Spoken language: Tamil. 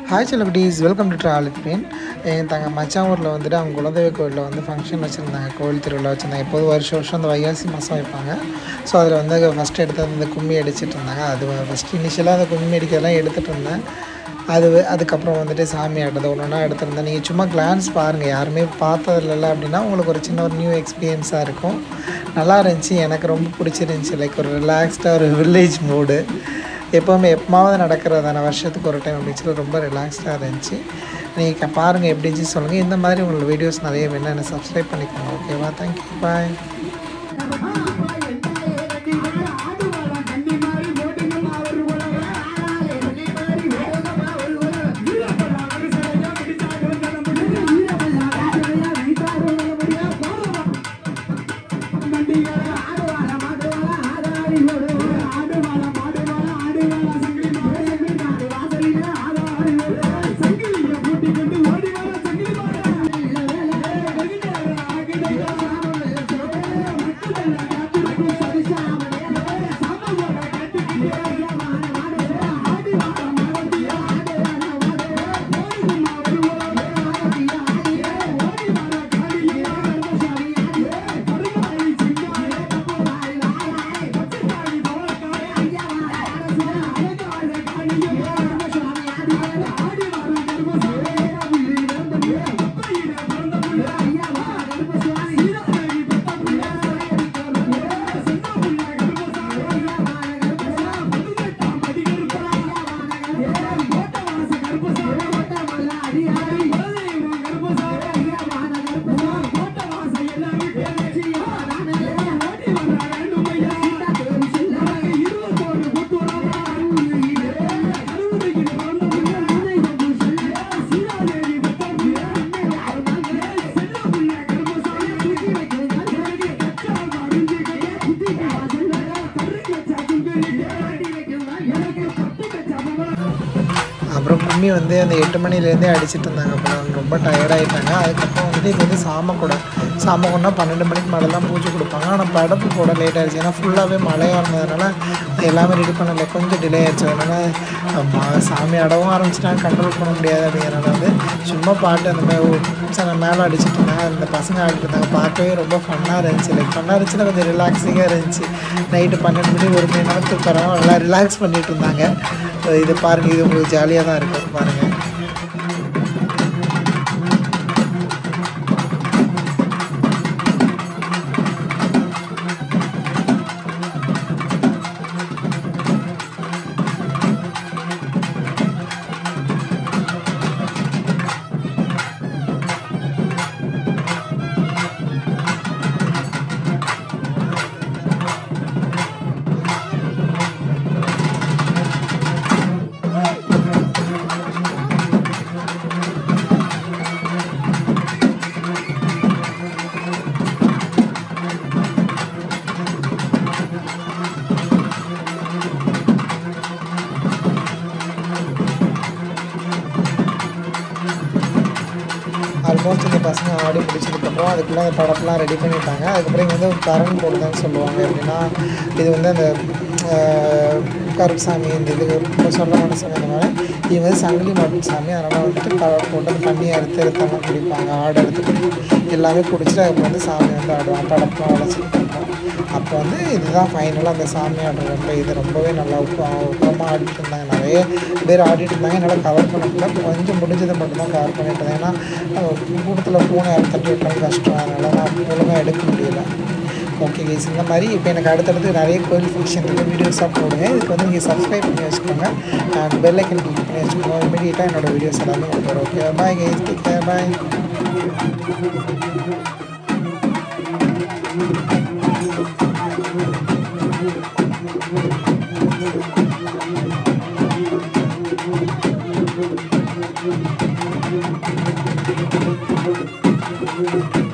Hi celebrities, welcome to travel with மீன். எங்கள் மச்சான் ஊரில் வந்துட்டு அவங்க குலதெய்வ கோயிலில் வந்து ஃபங்க்ஷன் வச்சுருந்தாங்க. கோவில் திருவிழா வச்சுருந்தாங்க. எப்போதும் வருஷம் அந்த வைகாசி மாதம் வைப்பாங்க. ஸோ அதில் வந்து ஃபஸ்ட்டு எடுத்து அந்த கும்மி அடிச்சுட்டு இருந்தாங்க. அது ஃபஸ்ட்டு இனிஷியலாக அந்த கும்மி அடிக்கிறதெல்லாம் எடுத்துகிட்டு இருந்தேன். அதுக்கப்புறம் வந்துட்டு சாமி ஆடுறது ஒன்று எடுத்துருந்தேன். நீங்கள் சும்மா கிளான்ஸ் பாருங்கள், யாருமே பார்த்ததில்ல அப்படின்னா உங்களுக்கு ஒரு சின்ன ஒரு நியூ எக்ஸ்பீரியன்ஸாக இருக்கும். நல்லா இருந்துச்சு, எனக்கு ரொம்ப பிடிச்சிருந்துச்சி. லைக் ஒரு ரிலாக்ஸ்டாக ஒரு வில்லேஜ் மூடு. எப்போவாவது நடக்கிறதான வருஷத்துக்கு ஒரு டைம் அப்படின்னு சொல்லி ரொம்ப ரிலாக்ஸ்டாக இருந்துச்சு. நீங்கள் பாருங்கள், எப்படி இருந்துச்சு சொல்லுங்கள். இந்த மாதிரி உங்களுக்கு வீடியோஸ் நிறைய வேணும், என்ன சப்ஸ்கிரைப் பண்ணிக்கோங்க. ஓகேவா? தேங்க்யூ, பாய். அப்புறம் கும்மி வந்து அந்த 8 மணிலேருந்தே அடிச்சுட்டு இருந்தாங்க. அப்புறம் ரொம்ப டயர்டாகிட்டாங்க. அதுக்கப்புறம் வந்துட்டு இது வந்து சாமக்கூடம் 12 மணிக்கு மேலே தான் பூஜை கொடுப்பாங்க. ஆனால் படப்பு போட லேட் ஆகிடுச்சு. ஏன்னா ஃபுல்லாகவே மழையாக இருந்ததுனால எல்லாமே ரெடி பண்ணல, கொஞ்சம் டிலே ஆகிடுச்சு. அதனால் சாமி அடவும் ஆரம்பிச்சிட்டாங்க, கண்ட்ரோல் பண்ண முடியாது. அப்படிங்கிறனால வந்து சும்மா பாட்டு அந்த மேலே அடிச்சுட்டு இருந்தாங்க. அந்த பசங்க ஆடிட்டு இருந்தாங்க. பார்க்கவே ரொம்ப ஃபன்னாக இருந்துச்சு. லைக் ஃபன்னாக இருந்துச்சுன்னா கொஞ்சம் ரிலாக்ஸிங்காக இருந்துச்சு. நைட்டு 12 மணி 1 மணி நேரத்துக்கு தரோம், நல்லா ரிலாக்ஸ் பண்ணிகிட்டு இருந்தாங்க. இது பாருங்கள், இது உங்களுக்கு ஜாலியாக தான் இருக்கும் பாருங்கள். ஆல்மோஸ்ட் இந்த பசங்க ஆடி முடிச்சதுக்கப்புறம் அதுக்குள்ளே அந்த படப்பெலாம் ரெடி பண்ணிட்டாங்க. அதுக்கப்புறம் இங்கே வந்து கரண் போடுதான்னு சொல்லுவாங்க. எப்படின்னா இது வந்து அந்த கருப்பு சாமி, இந்த இது சொல்ல மாட்டேன் சாமி, அந்த மாதிரி இது வந்து சங்கிலி மாட்டு சாமி. அதனால் வந்துட்டு போட்டு அந்த தண்ணியை எடுத்தெல்லாம் குடிப்பாங்க, ஆடு எடுத்து எல்லாமே குடிச்சிட்டு அதுக்கு வந்து சாமி வந்து ஆடுவாங்க. படப்பெலாம் வளைச்சிட்டு இருக்கோம். அப்போ வந்து இதுதான் ஃபைனலாக அந்த சாமி ஆடுற இது ரொம்பவே நல்லா உப்பமாக ஆடிட்டு இருந்தாங்க. நிறைய பேர் ஆடிட்டு இருந்தாங்க. என்னால் கவர் பண்ண முடியல, கொஞ்சம் முடிஞ்சதை மட்டும்தான் கவர் பண்ணிட்டு இருந்தேன். ஏன்னா கூட்டத்தில் ஃபோனை யாரும் தட்டி விட்டாலும் கஷ்டம், அதனால நான் ஒழுங்காக எடுக்க முடியல. ஓகே கைஸ், இந்த மாதிரி இப்போ எனக்கு அடுத்தடுத்து நிறைய கோயில் ஃபங்க்ஷன் இருக்குது, வீடியோஸாக போடுங்க. இதுக்கு வந்து நீங்கள் சப்ஸ்கிரைப் பண்ணி வச்சுக்கோங்க அண்ட் பெல் ஐக்கன் கிளிக் பண்ணி வச்சுக்கோங்க. இமீடியட்டாக என்னோடய வீடியோஸ் எல்லாமே உங்களுக்கு வரும். Okay, bye guys, take care, bye. Thank you.